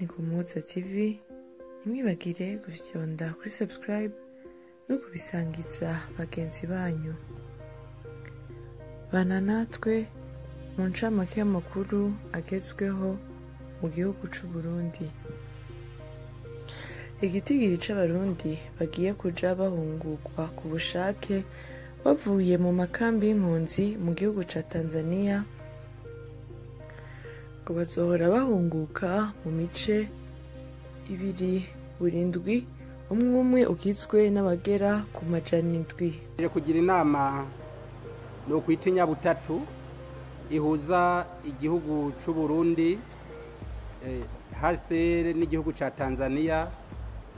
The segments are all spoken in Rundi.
ni ku Muhoza TV, ntimwibagire gufyonda kuri subscribe no kubisangiza bagenzi banyu. Bana natwe mu ncamake y'amakuru agezweho mu gihugu c'u Burundi. Igitigiri c'abarundi bagiye kuja bahungurwa ku bushake bavuye mu makambi y'impunzi mu gihugu ca Tanzania ngo bazohora bahunguka mu mice ibiri buri ndwi, umwe ugizwe n'abagera ku majana indwi. Kugira inama no kwitinya butatu ihuza igihugu c'u Burundi hase n'igihugu ca Tanzania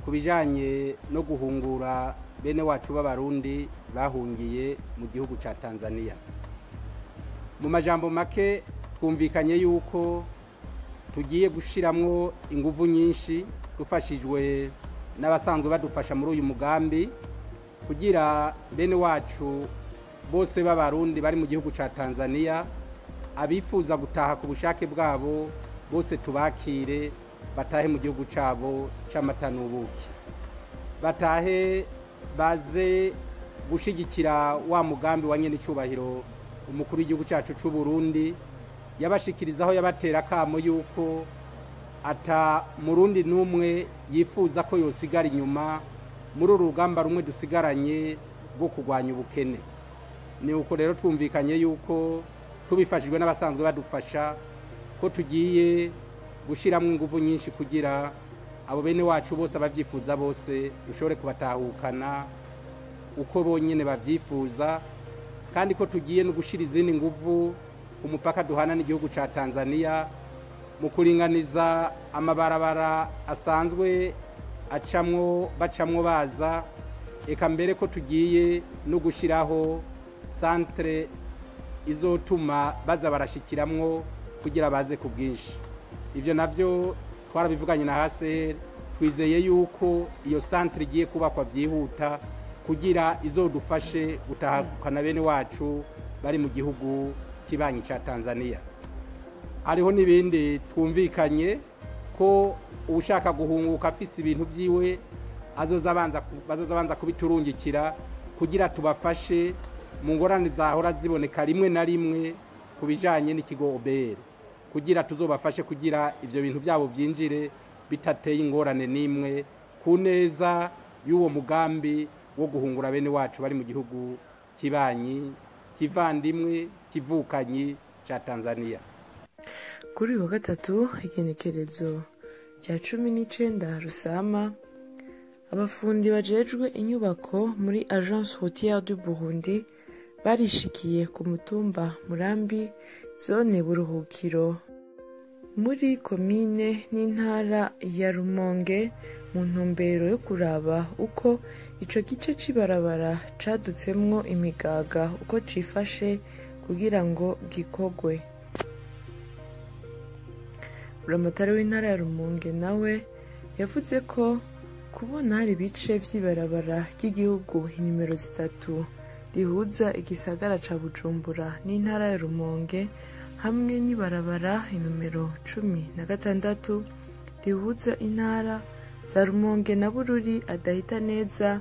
kubijanye no guhungura bene wacu b'abarundi bahungiye mu gihugu ca Tanzania. Mu majambo make twumvikanye yuko tugiye gushiramwo inguvu nyinshi dufashijwe n'abasanzwe badufasha muri uyu mugambi kugira bene wacu bose b'abarundi bari mu gihugu ca Tanzania abifuza gutaha ku bushake bwabo bose tubakire batahe mu gihugu cabo c'amata n'ubuki, batahe baze gushigikira wa mugambi wa nyene icubahiro umukuru w'igihugu cacu c'u Burundi yabashikirizaho yabatera kamo yuko ata murundi numwe yifuza ko yosigara inyuma muri urugamba rumwe dusigaranye rwo kurwanya ubukene. Ni uko rero twumvikanye yuko tubifashijwe n'abasanzwe badufasha ko tugiye gushiramwo inguvu nyinshi kugira abo bene wacu bose abavyifuza bose dushobore kubatahukana uko bonyene bavyifuza, kandi ko tugiye no gushira izindi nguvu umupaka duhana n'igihugu ca Tanzania mu kuringaniza amabarabara asanzwe bacamwo baza, eka mbere ko tugiye no gushiraho centre izotuma baza barashikiramwo kugira baze ku bwinshi. Ivyo navyo twarabivuganye na hase, twizeye yuko iyo centre igiye kubakwa vyihuta kugira izodufashe gutahukana bene wacu bari mu gihugu kibanyi ca Tanzania. Hariho n'ibindi twumvikanye ko ushaka guhunguka afise ibintu vyiwe bazoza banza kubiturungikira kugira tubafashe mu ngorane zahora ziboneka rimwe na rimwe kubijanye n'ikigo OBR, kugira tuzobafashe kugira ivyo bintu vyabo vyinjire bitateye ingorane nimwe ku neza y'uwo mugambi wo guhungura bene wacu bari mu gihugu kibanyi kivandimwe kivukanyi ca Tanzania. Kuri wa gatatu igenekerezo rya 19 Rusama, abafundi bajejwe inyubako muri Agence Routière du Burundi barishikiye ku mutumba Murambi, zone Buruhukiro muri komine n'intara ya Rumonge mu ntumbero yo kuraba uko ico gice c'ibarabara cadutsemwo imigaga uko cifashe kugira ngo gikogwe. Buramatari w'intara ya Rumonge nawe yavuze ko kubona hari ibice vy'ibarabara ry'igihugu inimero 3 rihuza igisagara ca Bujumbura n'intara ya Rumonge hamwe n'ibarabara inomero 16 rihuza intara za Rumonge na Bururi adahita neza,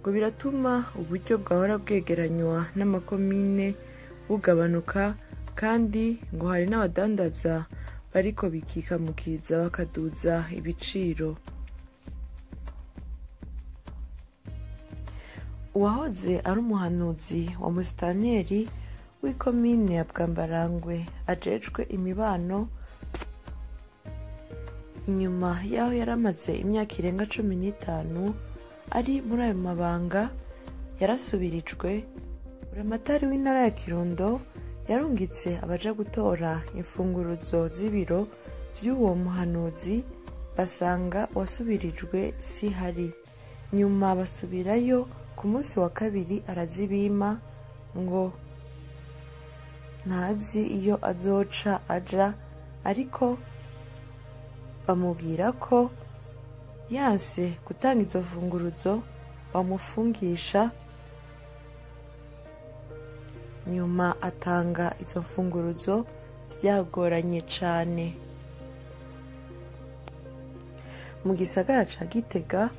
ngo biratuma uburyo bwahora bwegeranywa n'amakomine bugabanuka, kandi ngo hari n'abadandaza bariko bikikamukiza bakaduza ibiciro. Uwahoze ari umuhanuzi wa musitanteri w'ikomine ya Bwambarangwe ajejwe imibano, inyuma yaho yaramaze imyaka irenga 15 ari muri ayo mabanga, yarasubirijwe. Buramatari w'intara ya Kirundo yarungitse abaja gutora imfunguruzo z'ibiro vy'uwo muhanuzi, basanga wasubirijwe si hari. Nyuma basubirayo ku munsi wa kabiri arazibima ngo ntazi iyo azoca aja, ariko bamubwira ko yanse gutanga izo funguruzo bamufungisha. Nyuma atanga izo funguruzo vyagoranye cane. mu gisagara ca Gitega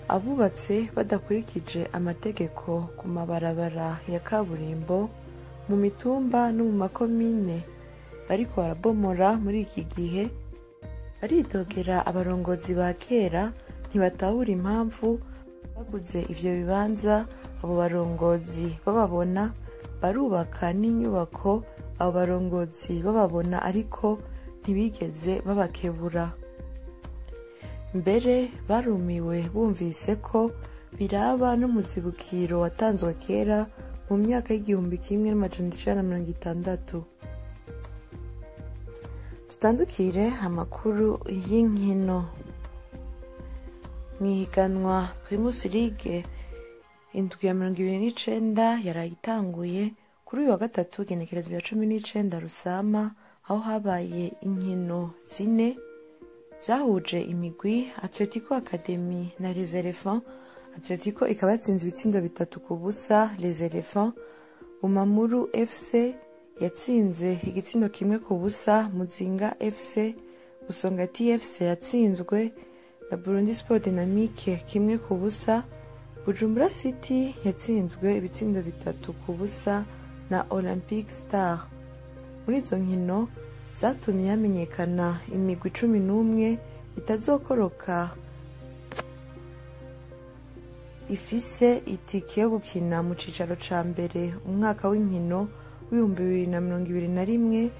abubatse badakurikije amategeko ku mabarabara ya kaburimbo mu mitumba no mu makomine bariko barabomora muri iki gihe baridogera abarongozi ba kera ntibatahura impamvu baguze ivyo bibanza. Abo barongozi bababona barubaka n'inyubako, abo barongozi bababona ariko ntibigeze babakebura. Mbere barumiwe bumvise ko biraba n'umuzibukiro watanzwe kera mu myaka y'1960. Tutandukire amakuru y'inkino. Mwihiganwa Primus League indwi ya 29 yarayitanguye kuri uyu wa gatatu igenekerezo ya 19 Rusama, aho habaye inkino zine zahuje imigwi Atletico Academy na Les Elephants. Atletico ikaba yatsinze ibitsindo 3-0 Les Elephants. Bumamuru FC yatsinze igitsindo 1-0 Muzinga FC. Musongati FC yatsinzwe na Burundi Sport Dynamique 1-0. Bujumbura City yatsinzwe ibitsindo 3-0 na Olympic Star. Muri izo nkino zatumye hamenyekana imigwi 11 itazokoroka ifise itike yo gukina mu cicaro ca mbere umwaka w'inkino w'2021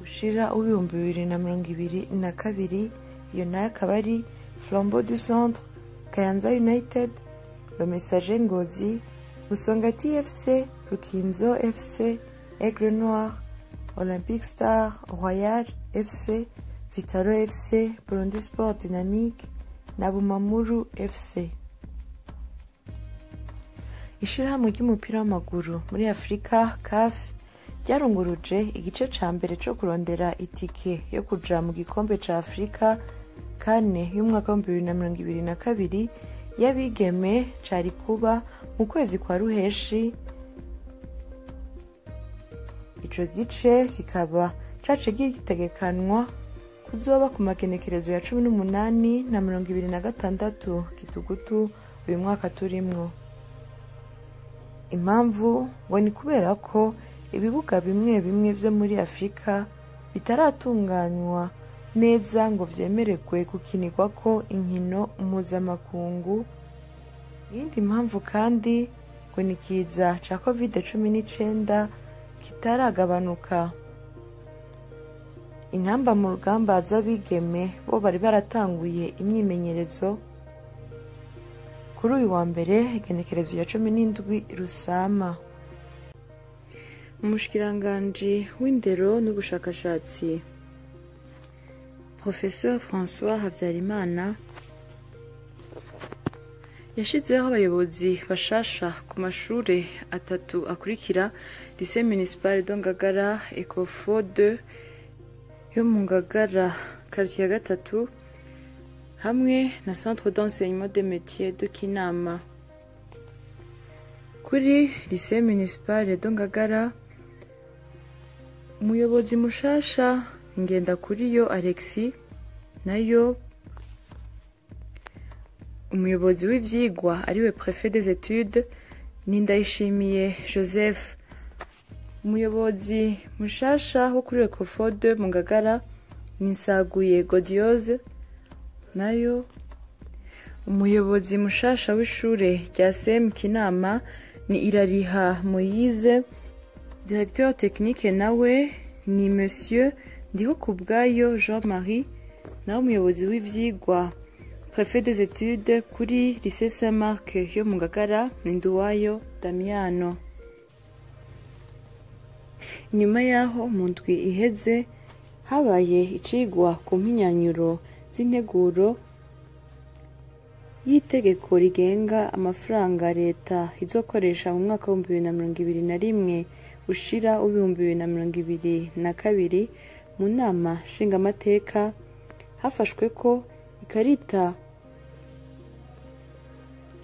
ushira w'2022. Iyo nayo akaba ari Flambeau du Centre, Kayanza United, Le Messager Ngozi, Musongati FC, Rukinzo FC, Aigle Noir, Olympic Star, Royal FC, Vitalo FC, Burundi Sport Dynamique na Bumamuru FC. Ishirahamwe ry'umupira w'amaguru muri Afrika CAF ryarunguruje igice ca mbere co kurondera itike yo kuja mu gikombe ca Afrika kane y'umwaka wa 2022 y'abigeme cari kuba mu kwezi kwa Ruheshi. Ico gice kikaba cace gitegekanwa kuzoba ku magenekerezo ya 18 na 26 Gitugutu uyu mwaka turimwo. Impamvu ngo ni kubera ko ibibuga bimwe bimwe vyo muri Afrika bitaratunganywa neza ngo vyemererwe gukinirwako inkino mpuzamakungu. Iyindi mpamvu kandi ngo ni kiza ca COVID-19 kitaragabanuka. Intamba mu rugamba z'abigeme bo bari baratanguye imyimenyerezo kuri uyu wa mbere igenekerezo ya 17 Rusama. Umushikiranganji w'indero n'ubushakashatsi Professeur François Havyarimana yashizeho abayobozi bashasha ku mashure atatu akurikira: Lycée Municipal de Ngagara, Ecofo 2 yo mu Ngagara quartier ya 3 hamwe na Centre d'enseignement des métiers de Kinama. Kuri Lycée Municipal de Ngagara, umuyobozi mushasha Ngendakuriyo Alexis, nayo umuyobozi w'ivyigwa ariwe Préfet des études ni Ndayishimiye Joseph. Umuyobozi mushasha wo kuri Ecofo 2 mu Ngagara ni Nsaguye Godiose, nayo umuyobozi mushasha w'ishure rya CM Kinama ni Irariha Moise. Directeur technique nawe ni Monsieur Ndihokubwayo Jean-Marie, naho umuyobozi w'ivyigwa Préfet des études kuri Lycée Saint-Marc yo mu Ngagara ni Nduwayo Damiano. Inyuma yaho mu ndwi iheze habaye icigwa ku mpinyanyuro z'integuro y'itegeko rigenga amafaranga leta izokoresha mu mwaka wa 2021 ushira 2022 mu nama nshingamateka. Hafashwe ko ikarita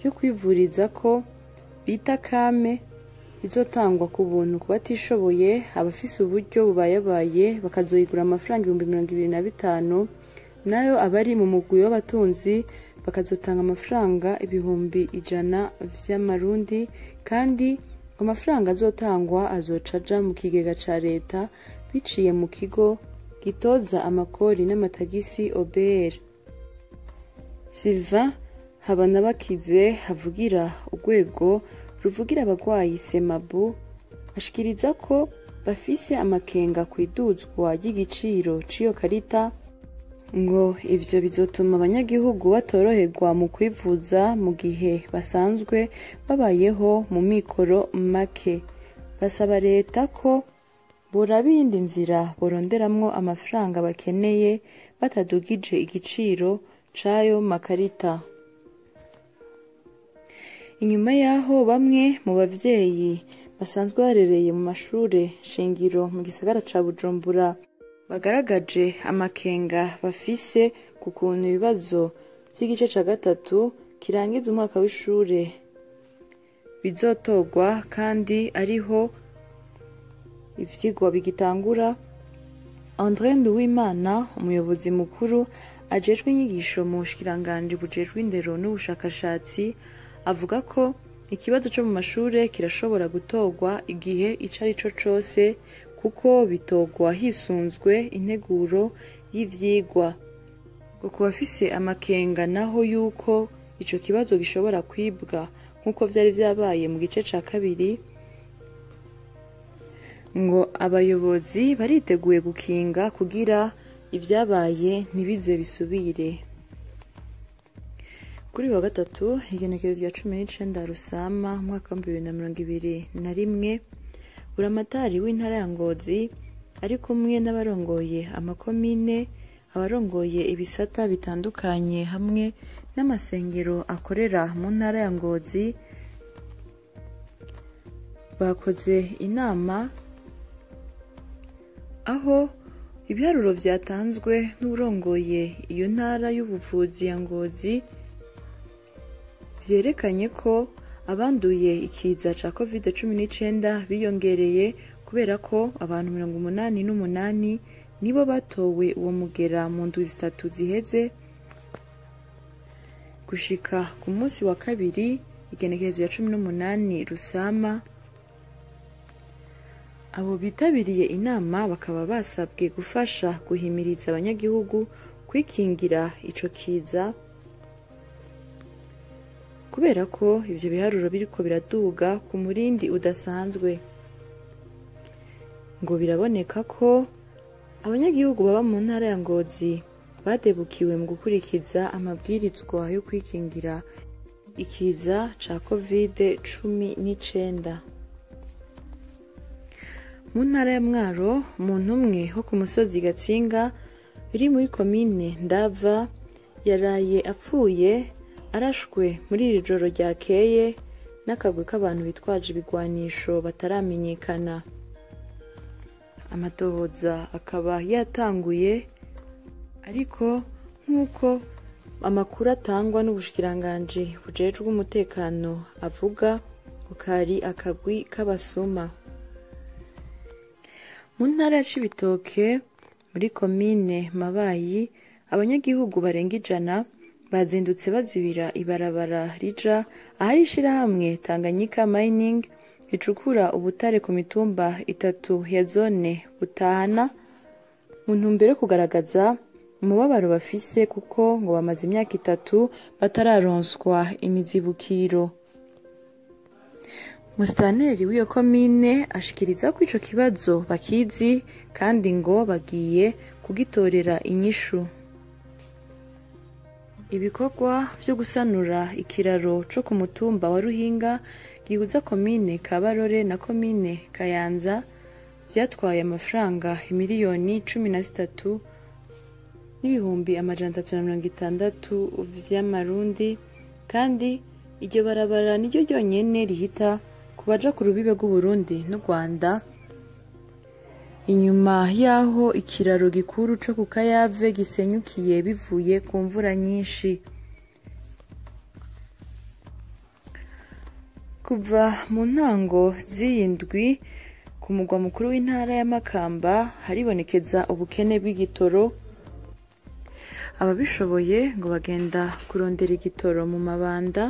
yo kwivuriza ko bita kame izotangwa ku buntu ku batishoboye. Abafise uburyo bubayabaye bakazoyigura amafaranga 2025 nayo abari mu mugwi w'abatunzi bakazotanga amafaranga ibihumbi 100 vy'amarundi, kandi amafaranga azotangwa azoca aja mu kigega ca leta biciye mu kigo gitoza amakori n'amatagisi OBR. Sylvain Habanabakize havugira urwego ruvugira abagwayi Semabu ashikiriza ko bafise amakenga kwiduzwa y'igiciro ciyo karita, ngo ivyo bizotuma abanyagihugu batoroherwa mu kwivuza mu gihe basanzwe babayeho mu mikoro make. Basaba leta ko boraba iyindi nzira boronderamwo amafaranga bakeneye batadugije igiciro c'ayo makarita. Inyuma yaho bamwe mu bavyeyi basanzwe barereye mu mashure shingiro mu gisagara ca Bujumbura bagaragaje amakenga bafise ku kuntu ibibazo vy'igice ca gatatu kirangiza umwaka w'ishure bizotogwa kandi ariho ivyigwa bigitangura, André Nduwimana umuyobozi mukuru ajejwe inyigisho mu bushikiranganji bujejwe indero n'ubushakashatsi avuga ko ikibazo cyo mu mashure kirashobora gutogwa igihe icarico cose kuko bitogwa hisunzwe integuro y'ivyigwa. Ngo kubafise amakenga naho yuko ico kibazo gishobora kwibwa nk'uko vyari vyabaye mu gice ca kabiri, ngo abayobozi bariteguye gukinga kugira ivyabaye ntibize bisubire. Kuri wa gatatu igenekerezo rya 19 Rusama mwaka wa 2021 buramatari w'intara ya Ngozi ari kumwe n'abarongoye amakomine, abarongoye ibisata bitandukanye hamwe n'amasengero akorera mu ntara ya Ngozi bakoze inama aho ibiharuro vyatanzwe n'urongoye iyo ntara y'ubuvuzi ya Ngozi vyerekanye ko abanduye ikiza ca COVID-19 biyongereye kubera ko abantu 88 nibo batowe uwo mugera mu ndwi zitatu ziheze. Gushika ku munsi wa kabiri igenekerezo ya 18 Rusama, abo bitabiriye inama bakaba basabwe gufasha guhimiriza abanyagihugu kwikingira ico kiza, kubera ko ivyo biharuro biriko biraduga ku murindi udasanzwe. Ngo biraboneka ko abanyagihugu baba mu ntara ya Ngozi badebukiwe mu gukurikiza amabwirizwa yo kwikingira ikiza ca COVID-19. Mu ntara ya Mwaro, umuntu umwe wo ku musozi Gatsinga uri muri komine Ndava yaraye apfuye arashwe muri iri joro ryakeye n'akagwi k'abantu bitwaje ibigwanisho bataramenyekana. Amatohoza akaba yatanguye, ariko nk'uko amakuru atangwa n'ubushikiranganji bujejwe umutekano avuga, ukari akagwi k'abasuma. Mu ntara ya Cibitoke muri komine Mabayi, abanyagihugu barenga 100 bazindutse bazibira ibarabara rija ahari ishirahamwe Tanganyika Mining icukura ubutare ku mitumba 3 ya zone Butahana, mu ntumbero yo kugaragaza umubabaro bafise kuko ngo bamaze imyaka 3 batararonswa imizibukiro. Musitanteri w'iyo komine ashikiriza ko ico kibazo bakizi kandi ngo bagiye kugitorera inyishu. Ibikorwa vyo gusanura ikiraro co ku mutumba wa Ruhinga gihuza komine Kabarore na komine Kayanza vyatwaye amafaranga miliyoni 13 n'ibihumbi 360 vy'amarundi, kandi iryo barabara niryo ryonyene rihita kubaja ku rubibe rw'Uburundi n'u Rwanda, inyuma yaho ikiraro gikuru co ku Kayave gisenyukiye bivuye ku mvura nyinshi. Kuva mu ntango z'iyindwi ku mugwa mukuru w'intara ya Makamba haribonekeza ubukene bw'igitoro, ababishoboye ngo bagenda kurondera igitoro mu mabanda,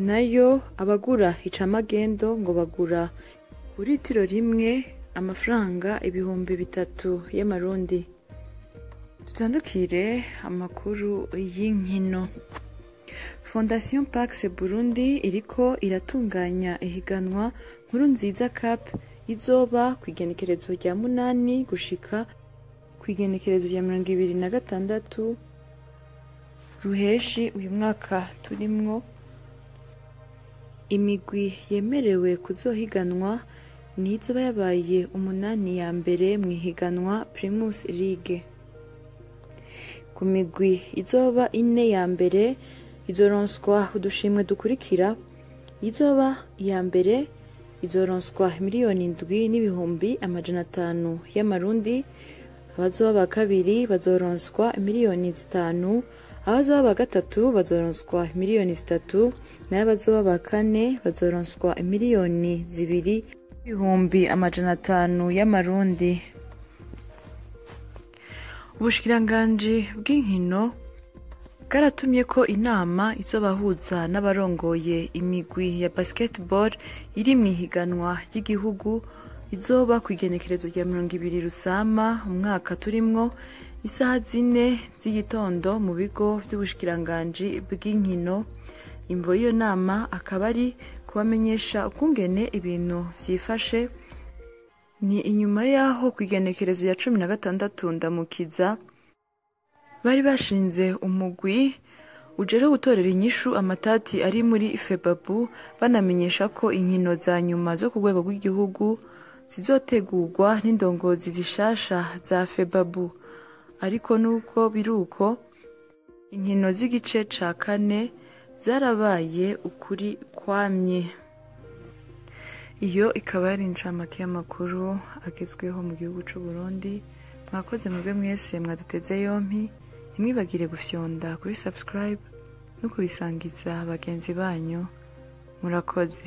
nayo abagura icamagendo ngo bagura ku litiro rimwe amafaranga 3,000 y'amarundi. Dutandukire amakuru y'inkino. Fondation Pax Burundi iriko iratunganya ihiganwa Nkurunziza Cup izoba kw'igenekerezo rya 8 gushika kw'igenekerezo rya 26 Ruheshi uyu mwaka turimwo. Imigwi yemerewe kuzohiganwa ni izoba yabaye 8 ya mbere mu ihiganwa Primus League. Ku migwi izoba 4 ya mbere izoronswa udushimwe dukurikira. Izoba iya mbere izoronswa 7,500,000 y'amarundi, abazoba ba kabiri bazoronswa 5,000,000, abazoba ba gatatu bazoronswa 3,000,000, nayo abazoba ba kane bazoronswa 2,500,000 y'amarundi. Ubushikiranganji bw'inkino bwaratumye ko inama izobahuza n'abarongoye imigwi ya basketball iri mu ihiganwa ry'igihugu izoba kw'igenekerezo rya 20 Rusama umwaka turimwo, isaha 4 z'igitondo mu bigo vy'ubushikiranganji bw'inkino. Imvo y'iyo nama akaba ari kubamenyesha ukungene ibintu vyifashe. Ni inyuma yaho kw'igenekerezo ya 16 Ndamukiza bari bashinze umugwi ujere gutorera inyishu amatati ari muri FEBABU, banamenyesha ko inkino za nyuma zo ku rwego rw'igihugu zizotegurwa n'indongozi zishasha za FEBABU. Ariko nuko biruko, inkino z'igice ca 4 zarabaye ukuri kwamye. Iyo ikaba yari incamake y'amakuru agezweho mu gihugu c'u Burundi. Mwakoze mwebwe mwese mwaduteze yompi. Ntimwibagire gufyonda kuri subscribe no kubisangiza bagenzi banyu. Murakoze.